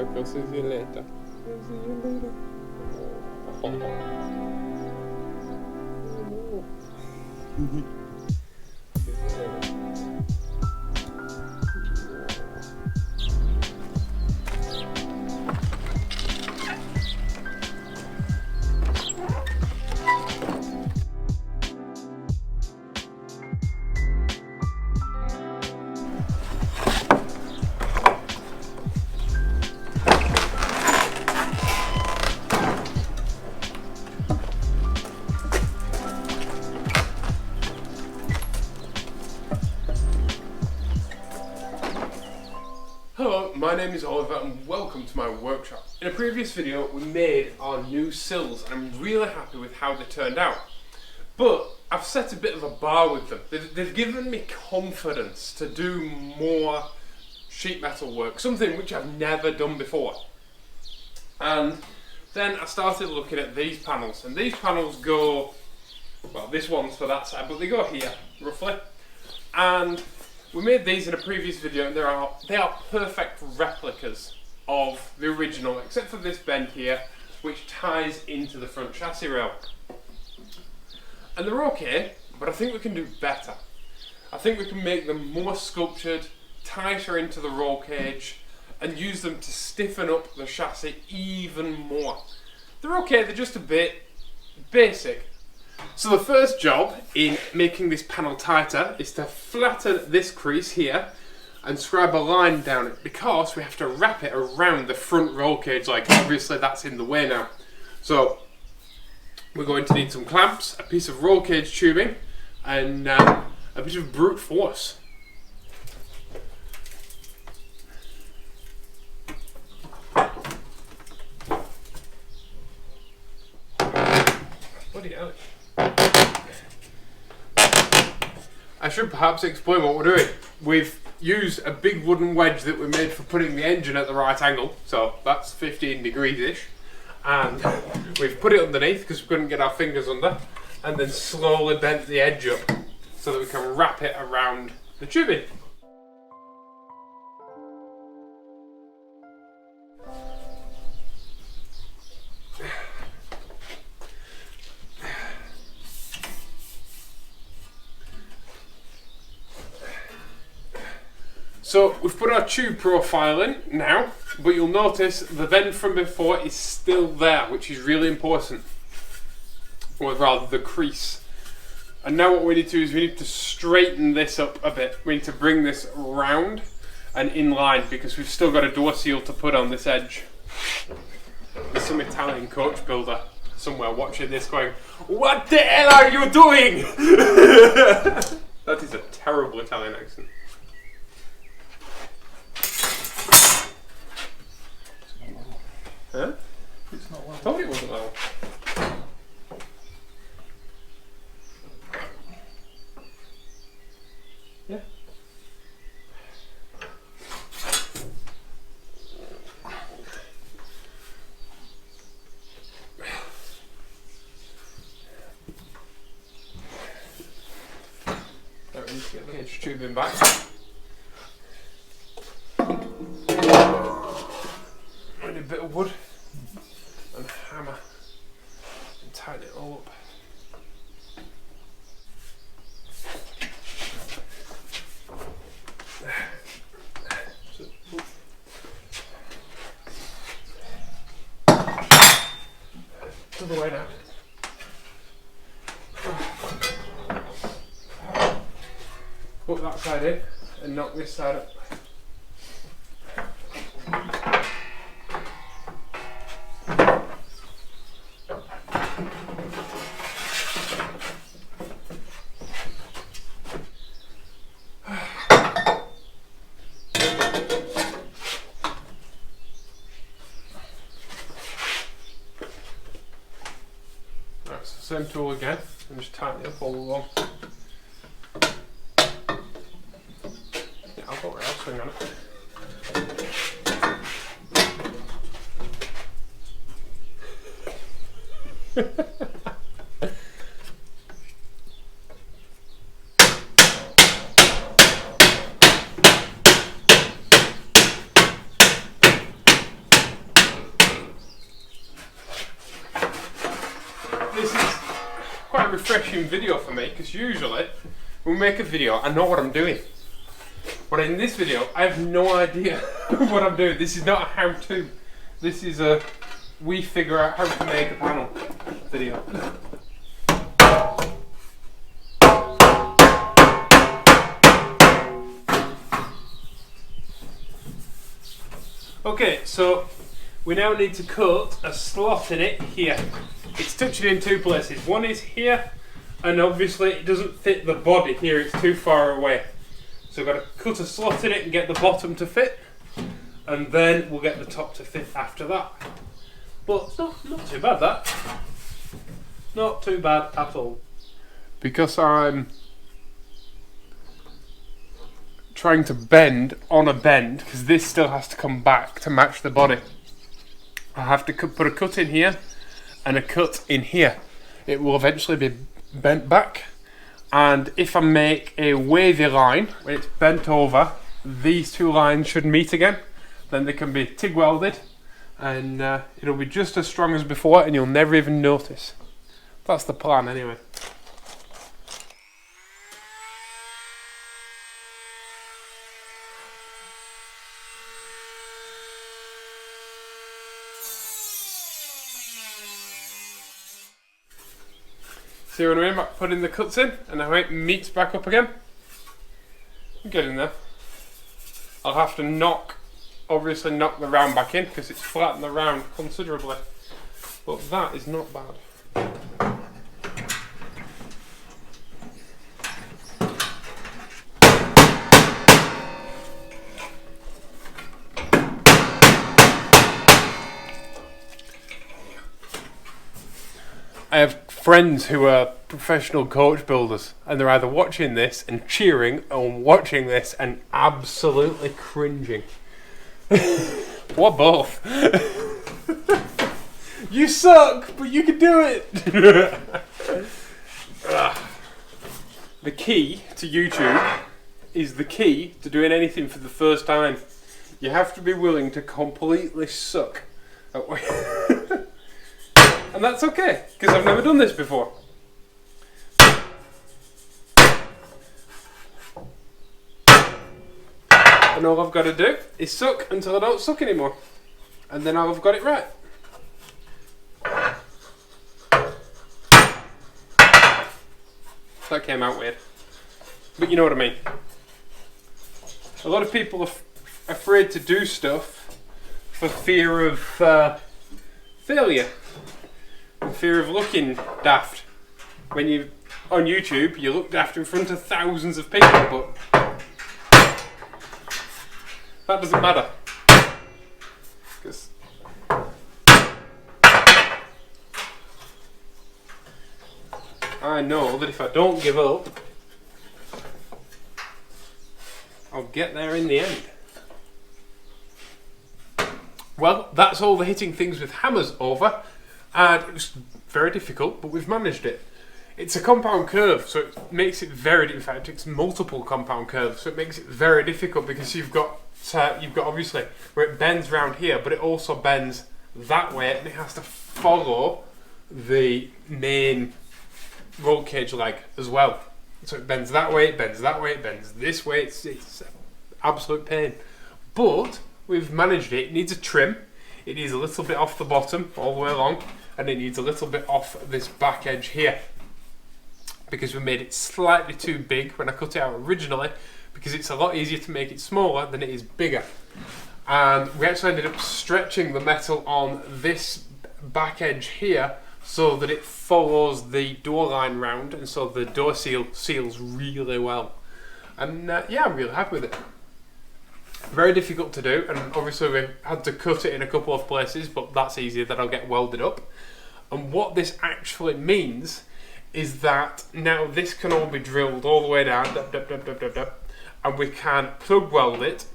work. I'll see you later. I'll see you later. Hello, my name is Oliver and welcome to my workshop. In a previous video we made our new sills and I'm really happy with how they turned out. But I've set a bit of a bar with them. They've given me confidence to do more sheet metal work, something which I've never done before. And then I started looking at these panels, and these panels go, well, this one's for that side, but they go here, roughly. And we made these in a previous video and they are perfect replicas of the original, except for this bend here, which ties into the front chassis rail. And they're okay, but I think we can do better. I think we can make them more sculptured, tighter into the roll cage, and use them to stiffen up the chassis even more. They're okay, they're just a bit basic. So the first job in making this panel tighter is to flatten this crease here and scribe a line down it, because we have to wrap it around the front roll cage. Like, obviously that's in the way now. So we're going to need some clamps, a piece of roll cage tubing, and a bit of brute force. Bloody hell. I should perhaps explain what we're doing. We've used a big wooden wedge that we made for putting the engine at the right angle, so that's 15 degrees-ish, and we've put it underneath because we couldn't get our fingers under, and then slowly bent the edge up so that we can wrap it around the tubing. So we've put our tube profile in now, but you'll notice the bend from before is still there, which is really important, or rather the crease. And now what we need to do is we need to straighten this up a bit. We need to bring this round and in line, because we've still got a door seal to put on this edge. There's some Italian coach builder somewhere watching this going, "What the hell are you doing?" That is a terrible Italian accent. Huh? It's not level. I thought it wasn't level. Yeah. There we need to get the cage tubing back. A bit of wood and hammer and tighten it all up. To the way now. Put that side in and knock this side up. Same tool again, and just tighten it up all along. Yeah, I've got rail swing on it. quite a refreshing video for me, because usually when we make a video I know what I'm doing, but in this video I have no idea what I'm doing. This is not a how-to, this is a we figure out how to make a panel video. Okay, so we now need to cut a slot in it here. It's touching in two places. One is here, and obviously it doesn't fit the body here, it's too far away. So we've got to cut a slot in it and get the bottom to fit, and then we'll get the top to fit after that. But it's not too bad, that. Not too bad at all. Because I'm trying to bend on a bend, because this still has to come back to match the body. I have to put a cut in here and a cut in here. It will eventually be bent back, and if I make a wavy line when it's bent over, these two lines should meet again. Then they can be TIG welded, and it'll be just as strong as before, and you'll never even notice. That's the plan anyway. See what I mean about putting the cuts in and how it meets back up again? I'm getting there. I'll have to obviously knock the round back in because it's flattened the round considerably. But that is not bad. I have friends who are professional coach builders, and they're either watching this and cheering or watching this and absolutely cringing. Or both. You suck, but you can do it. The key to YouTube is the key to doing anything for the first time. You have to be willing to completely suck at what and that's okay, because I've never done this before. And all I've got to do is suck until I don't suck anymore. And then I've got it right. That came out weird. But you know what I mean. A lot of people are afraid to do stuff for fear of failure. Fear of looking daft. When you on YouTube, you look daft in front of thousands of people, but that doesn't matter. Because I know that if I don't give up, I'll get there in the end. Well, that's all the hitting things with hammers over. And it was very difficult, but we've managed it. It's a compound curve, so it makes it very, in fact it's multiple compound curves, so it makes it very difficult because you've got obviously where it bends round here, but it also bends that way, and it has to follow the main roll cage leg as well. So it bends that way, it bends that way, it bends this way. It's absolute pain, but we've managed it. It needs a trim. It needs a little bit off the bottom all the way along, and it needs a little bit off this back edge here, because we made it slightly too big when I cut it out originally, because it's a lot easier to make it smaller than it is bigger. And we actually ended up stretching the metal on this back edge here so that it follows the door line round, and so the door seal seals really well. And yeah, I'm really happy with it. Very difficult to do, and obviously we had to cut it in a couple of places, but that's easier, that I'll get welded up. And what this actually means is that now this can all be drilled all the way down, and we can plug weld it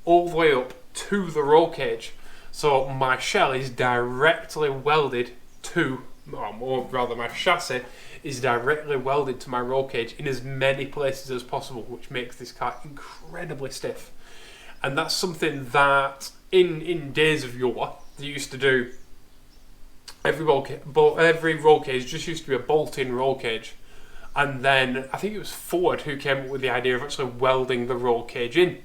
all the way up to the roll cage. So my shell is directly welded to, or rather my chassis is directly welded to my roll cage in as many places as possible, which makes this car incredibly stiff. And that's something that in days of yore they used to do every roll cage just used to be a bolt-in roll cage. And then I think it was Ford who came up with the idea of actually welding the roll cage in.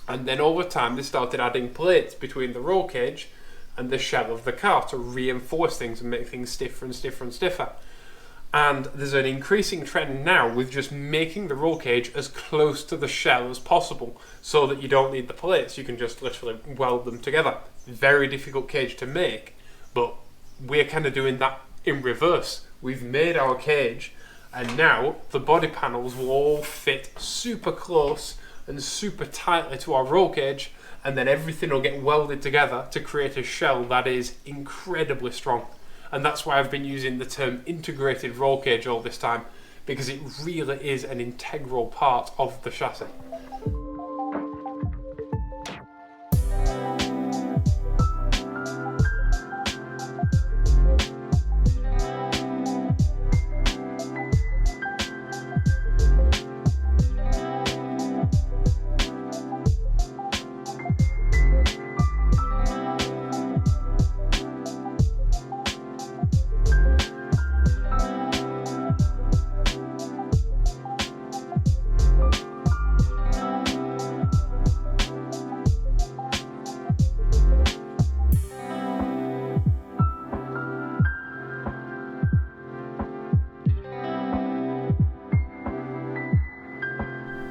And then over time they started adding plates between the roll cage and the shell of the car to reinforce things and make things stiffer and stiffer and stiffer. And there's an increasing trend now with just making the roll cage as close to the shell as possible so that you don't need the plates. You can just literally weld them together. Very difficult cage to make, but we're kind of doing that in reverse. We've made our cage and now the body panels will all fit super close and super tightly to our roll cage, and then everything will get welded together to create a shell that is incredibly strong. And that's why I've been using the term integrated roll cage all this time, because it really is an integral part of the chassis.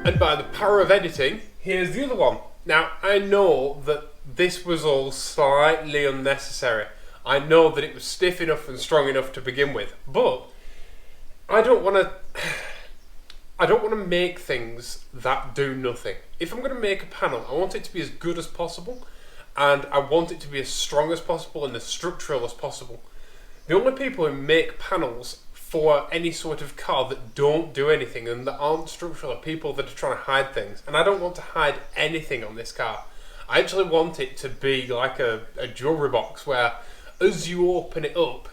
And by the power of editing, here's the other one. Now, I know that this was all slightly unnecessary. I know that it was stiff enough and strong enough to begin with, but I don't want to make things that do nothing. If I'm going to make a panel, I want it to be as good as possible, and I want it to be as strong as possible and as structural as possible. The only people who make panels for any sort of car that don't do anything and that aren't structural are people that are trying to hide things. And I don't want to hide anything on this car. I actually want it to be like a jewellery box where as you open it up,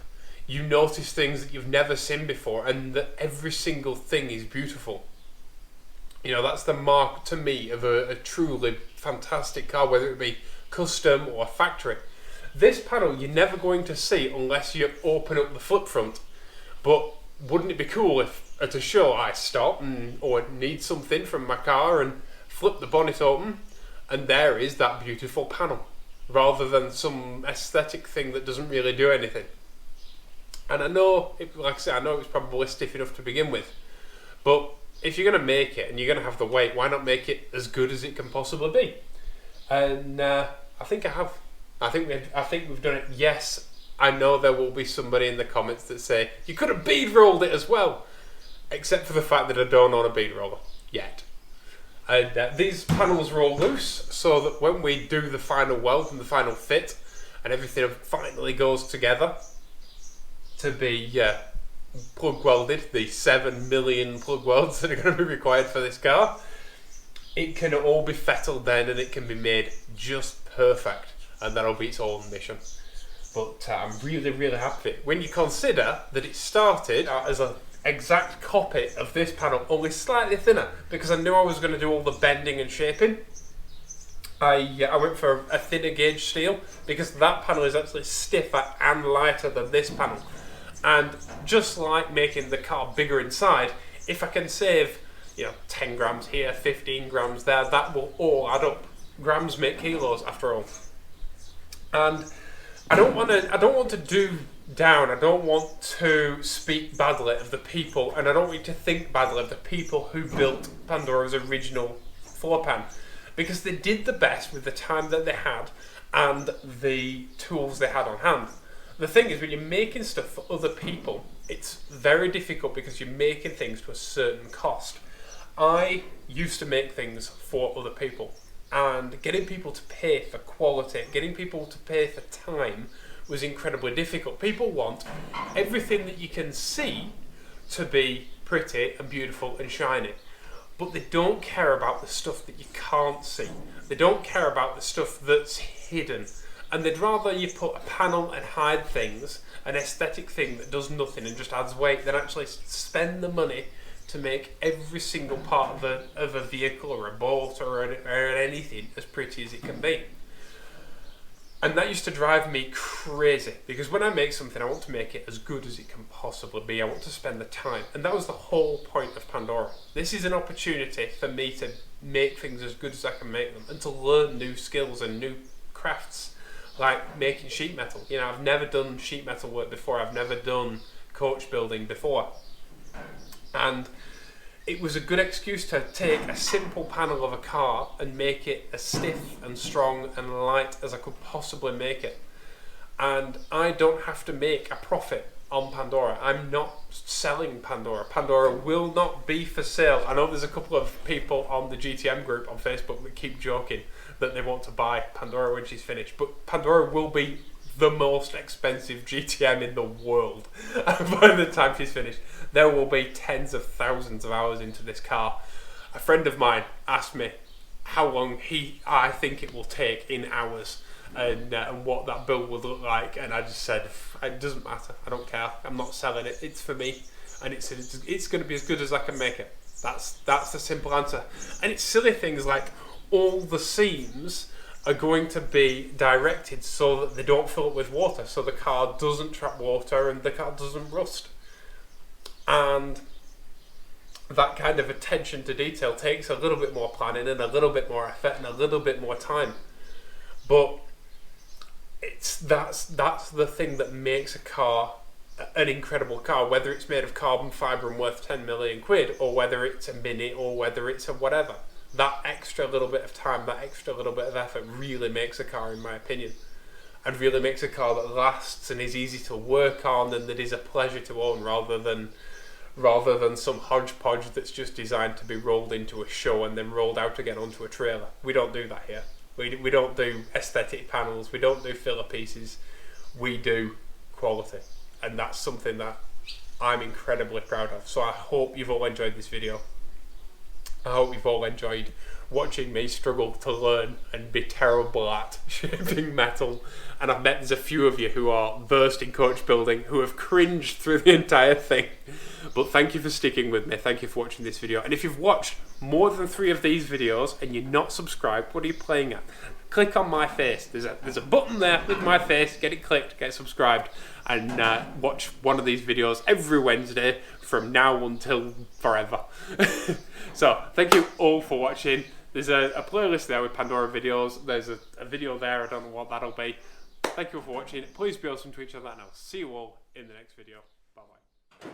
you notice things that you've never seen before and that every single thing is beautiful. You know, that's the mark to me of a truly fantastic car, whether it be custom or factory. This panel you're never going to see unless you open up the flip front. But wouldn't it be cool if at a show I stop or need something from my car and flip the bonnet open and there is that beautiful panel rather than some aesthetic thing that doesn't really do anything. And I know, like I said, I know it was probably stiff enough to begin with, but if you're going to make it and you're going to have the weight, why not make it as good as it can possibly be? And I think I have. I think we've done it. Yes. I know there will be somebody in the comments that say, you could have bead rolled it as well. Except for the fact that I don't own a bead roller yet. And these panels roll loose so that when we do the final weld and the final fit and everything finally goes together to be plug welded, the 7 million plug welds that are going to be required for this car, it can all be fettled then and it can be made just perfect, and that'll be its own mission. But I'm really, really happy. When you consider that it started as an exact copy of this panel, only slightly thinner, because I knew I was going to do all the bending and shaping. I went for a thinner gauge steel, because that panel is actually stiffer and lighter than this panel. And just like making the car bigger inside, if I can save 10 grams here, 15 grams there, that will all add up. Grams make kilos after all. And I don't want to do down. I don't want to speak badly of the people, and I don't want you to think badly of the people who built Pandora's original floor pan, because they did the best with the time that they had and the tools they had on hand. The thing is, when you're making stuff for other people, it's very difficult because you're making things to a certain cost. I used to make things for other people, and getting people to pay for quality, getting people to pay for time was incredibly difficult. People want everything that you can see to be pretty and beautiful and shiny, but they don't care about the stuff that you can't see. They don't care about the stuff that's hidden, and they'd rather you put a panel and hide things, an aesthetic thing that does nothing and just adds weight, than actually spend the money to make every single part of a vehicle or a boat or anything as pretty as it can be. And that used to drive me crazy, because when I make something, I want to make it as good as it can possibly be. I want to spend the time. And that was the whole point of Pandora. This is an opportunity for me to make things as good as I can make them, and to learn new skills and new crafts, like making sheet metal. You know, I've never done sheet metal work before. I've never done coach building before. And it was a good excuse to take a simple panel of a car and make it as stiff and strong and light as I could possibly make it. And I don't have to make a profit on Pandora. I'm not selling Pandora. Pandora will not be for sale. I know there's a couple of people on the GTM group on Facebook that keep joking that they want to buy Pandora when she's finished, but Pandora will be the most expensive GTM in the world by the time she's finished. There will be tens of thousands of hours into this car. A friend of mine asked me how long I think it will take in hours, and what that build would look like, and I just said, it doesn't matter, I don't care, I'm not selling it, it's for me, and it's going to be as good as I can make it. That's the simple answer. And it's silly things like all the seams are going to be directed so that they don't fill up with water, so the car doesn't trap water and the car doesn't rust. And that kind of attention to detail takes a little bit more planning and a little bit more effort and a little bit more time. But that's the thing that makes a car an incredible car, whether it's made of carbon fibre and worth 10 million quid, or whether it's a Mini, or whether it's a whatever. That extra little bit of time, that extra little bit of effort really makes a car, in my opinion, and really makes a car that lasts and is easy to work on and that is a pleasure to own, rather than some hodgepodge that's just designed to be rolled into a show and then rolled out again onto a trailer. We don't do that here. We don't do aesthetic panels, we don't do filler pieces, we do quality. And that's something that I'm incredibly proud of. So I hope you've all enjoyed this video. I hope you've all enjoyed watching me struggle to learn and be terrible at shaping metal. And I bet there's a few of you who are versed in coach building who have cringed through the entire thing. But thank you for sticking with me. Thank you for watching this video. And if you've watched more than 3 of these videos and you're not subscribed, what are you playing at? Click on my face. There's a button there with my face. Get it clicked, get subscribed, and watch one of these videos every Wednesday from now until forever. So thank you all for watching. There's a playlist there with Pandora videos. There's a video there. I don't know what that'll be. Thank you all for watching. Please be awesome to each other, and I'll see you all in the next video. Bye bye.